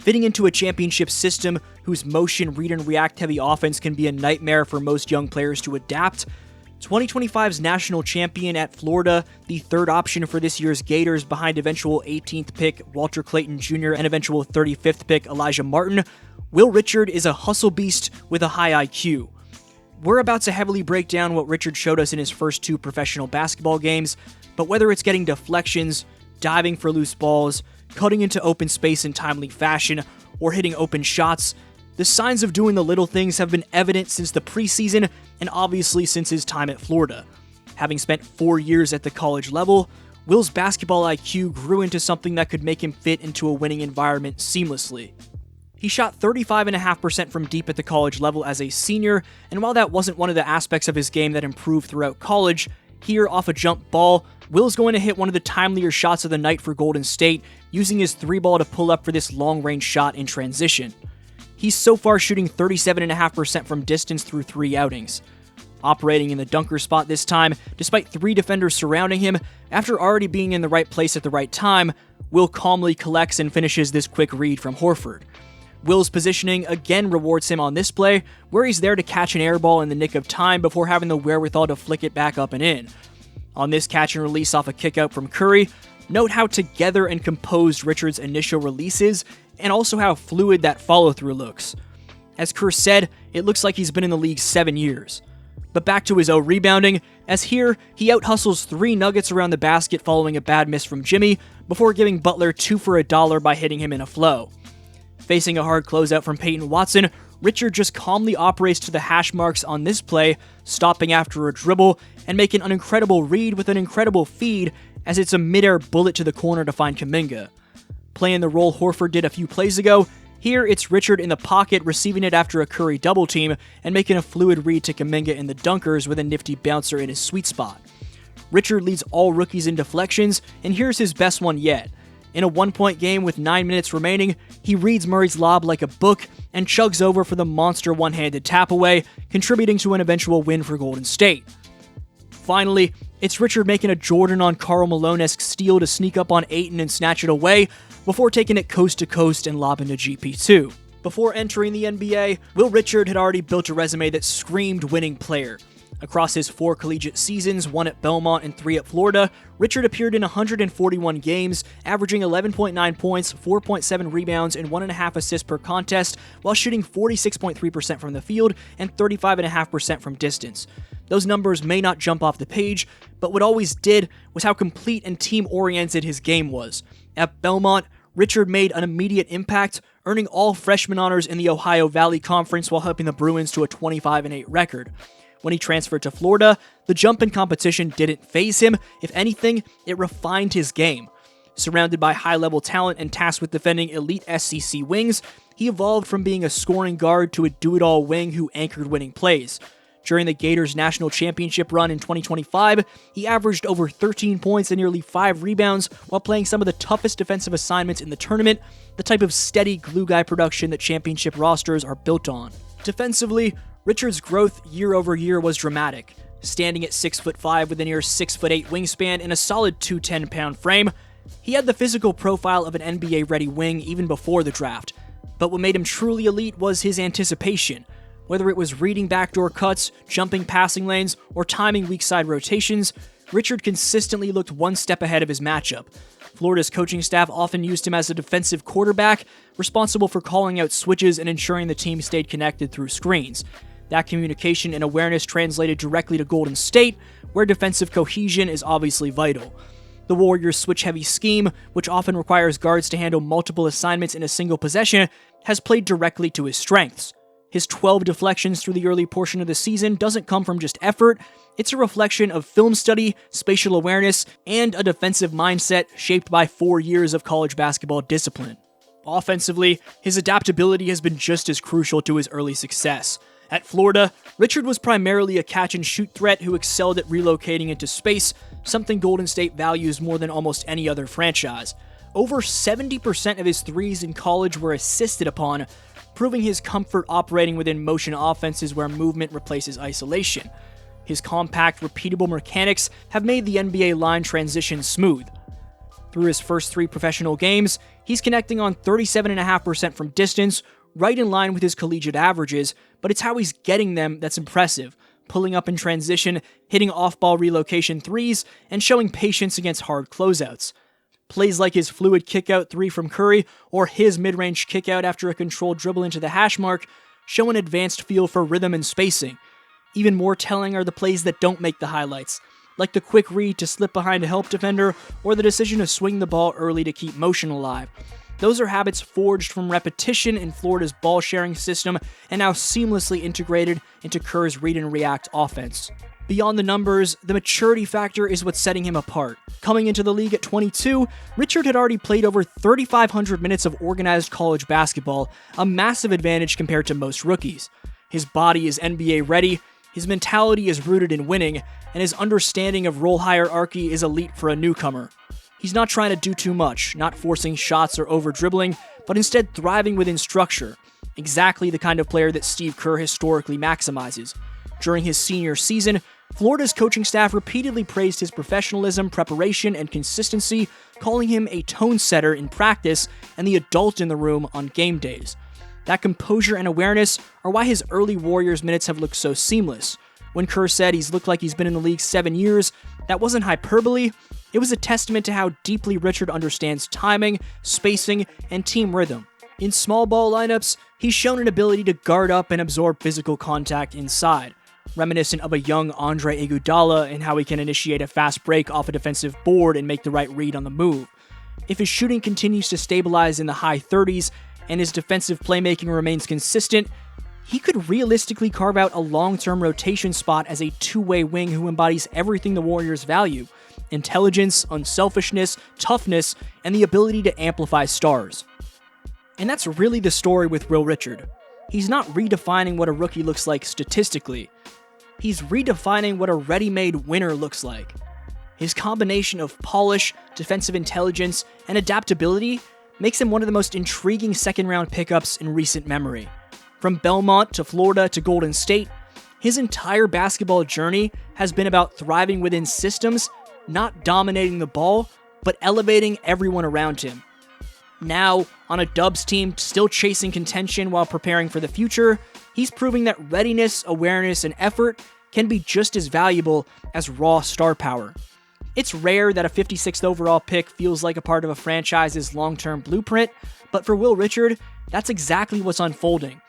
Fitting into a championship system whose motion, read, and react heavy offense can be a nightmare for most young players to adapt, 2025's national champion at Florida, the third option for this year's Gators behind eventual 18th pick Walter Clayton Jr. and eventual 35th pick Elijah Martin, Will Richard is a hustle beast with a high IQ. We're about to heavily break down what Richard showed us in his first 2 professional basketball games, but whether it's getting deflections, diving for loose balls, cutting into open space in timely fashion, or hitting open shots, the signs of doing the little things have been evident since the preseason and obviously since his time at Florida. Having spent 4 years at the college level, Will's basketball IQ grew into something that could make him fit into a winning environment seamlessly. He shot 35.5% from deep at the college level as a senior, and while that wasn't one of the aspects of his game that improved throughout college, here off a jump ball, Will's going to hit one of the timelier shots of the night for Golden State, using his 3-ball to pull up for this long-range shot in transition. He's so far shooting 37.5% from distance through 3 outings. Operating in the dunker spot this time, despite 3 defenders surrounding him, after already being in the right place at the right time, Will calmly collects and finishes this quick read from Horford. Will's positioning again rewards him on this play, where he's there to catch an air ball in the nick of time before having the wherewithal to flick it back up and in. On this catch and release off a kickout from Curry, note how together and composed Richard's initial release is, and also how fluid that follow-through looks. As Kerr said, it looks like he's been in the league 7 years. But back to his rebounding, as here, he out-hustles 3 nuggets around the basket following a bad miss from Jimmy, before giving Butler 2 for $1 by hitting him in a flow. Facing a hard closeout from Peyton Watson, Richard just calmly operates to the hash marks on this play, stopping after a dribble, and making an incredible read with an incredible feed, as it's a mid-air bullet to the corner to find Kuminga. Playing the role Horford did a few plays ago, here it's Richard in the pocket receiving it after a Curry double team, and making a fluid read to Kuminga in the dunkers with a nifty bouncer in his sweet spot. Richard leads all rookies in deflections, and here's his best one yet. In a 1-point game with 9 minutes remaining, he reads Murray's lob like a book and chugs over for the monster one-handed tap away, contributing to an eventual win for Golden State. Finally, it's Richard making a Jordan on Karl Malone-esque steal to sneak up on Ayton and snatch it away, before taking it coast to coast and lobbing to GP2. Before entering the NBA, Will Richard had already built a resume that screamed winning player. Across his 4 collegiate seasons, 1 at Belmont and 3 at Florida, Richard appeared in 141 games, averaging 11.9 points, 4.7 rebounds, and 1.5 assists per contest, while shooting 46.3% from the field and 35.5% from distance. Those numbers may not jump off the page, but what always did was how complete and team-oriented his game was. At Belmont, Richard made an immediate impact, earning all freshman honors in the Ohio Valley Conference while helping the Bruins to a 25-8 record. When he transferred to Florida, the jump in competition didn't faze him. If anything, it refined his game. Surrounded by high-level talent and tasked with defending elite SEC wings, he evolved from being a scoring guard to a do-it-all wing who anchored winning plays. During the Gators' national championship run in 2025, he averaged over 13 points and nearly 5 rebounds while playing some of the toughest defensive assignments in the tournament, the type of steady glue guy production that championship rosters are built on. Defensively, Richard's growth year over year was dramatic. Standing at 6'5" with a near 6'8" wingspan and a solid 210-pound frame, he had the physical profile of an NBA-ready wing even before the draft. But what made him truly elite was his anticipation. Whether it was reading backdoor cuts, jumping passing lanes, or timing weak side rotations, Richard consistently looked one step ahead of his matchup. Florida's coaching staff often used him as a defensive quarterback, responsible for calling out switches and ensuring the team stayed connected through screens. That communication and awareness translated directly to Golden State, where defensive cohesion is obviously vital. The Warriors' switch-heavy scheme, which often requires guards to handle multiple assignments in a single possession, has played directly to his strengths. His 12 deflections through the early portion of the season doesn't come from just effort, it's a reflection of film study, spatial awareness, and a defensive mindset shaped by 4 years of college basketball discipline. Offensively, his adaptability has been just as crucial to his early success. At Florida, Richard was primarily a catch-and-shoot threat who excelled at relocating into space, something Golden State values more than almost any other franchise. Over 70% of his threes in college were assisted upon, proving his comfort operating within motion offenses where movement replaces isolation. His compact, repeatable mechanics have made the NBA line transition smooth. Through his first 3 professional games, he's connecting on 37.5% from distance, right in line with his collegiate averages, but it's how he's getting them that's impressive. Pulling up in transition, hitting off-ball relocation threes, and showing patience against hard closeouts. Plays like his fluid kickout 3 from Curry, or his mid-range kickout after a controlled dribble into the hash mark, show an advanced feel for rhythm and spacing. Even more telling are the plays that don't make the highlights, like the quick read to slip behind a help defender, or the decision to swing the ball early to keep motion alive. Those are habits forged from repetition in Florida's ball-sharing system and now seamlessly integrated into Kerr's read and react offense. Beyond the numbers, the maturity factor is what's setting him apart. Coming into the league at 22, Richard had already played over 3,500 minutes of organized college basketball, a massive advantage compared to most rookies. His body is NBA ready, his mentality is rooted in winning, and his understanding of role hierarchy is elite for a newcomer. He's not trying to do too much, not forcing shots or over-dribbling, but instead thriving within structure. Exactly the kind of player that Steve Kerr historically maximizes. During his senior season, Florida's coaching staff repeatedly praised his professionalism, preparation, and consistency, calling him a tone setter in practice and the adult in the room on game days. That composure and awareness are why his early Warriors minutes have looked so seamless. When Kerr said he's looked like he's been in the league 7 years, that wasn't hyperbole. It was a testament to how deeply Richard understands timing, spacing, and team rhythm. In small ball lineups, he's shown an ability to guard up and absorb physical contact inside, reminiscent of a young Andre Iguodala in how he can initiate a fast break off a defensive board and make the right read on the move. If his shooting continues to stabilize in the high 30s and his defensive playmaking remains consistent, he could realistically carve out a long-term rotation spot as a two-way wing who embodies everything the Warriors value: intelligence, unselfishness, toughness, and the ability to amplify stars. And that's really the story with Will Richard. He's not redefining what a rookie looks like statistically. He's redefining what a ready-made winner looks like. His combination of polish, defensive intelligence, and adaptability makes him one of the most intriguing second-round pickups in recent memory. From Belmont to Florida to Golden State, his entire basketball journey has been about thriving within systems, not dominating the ball, but elevating everyone around him. Now, on a Dubs team still chasing contention while preparing for the future, he's proving that readiness, awareness, and effort can be just as valuable as raw star power. It's rare that a 56th overall pick feels like a part of a franchise's long-term blueprint, but for Will Richard, that's exactly what's unfolding.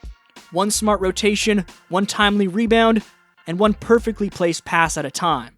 One smart rotation, one timely rebound, and one perfectly placed pass at a time.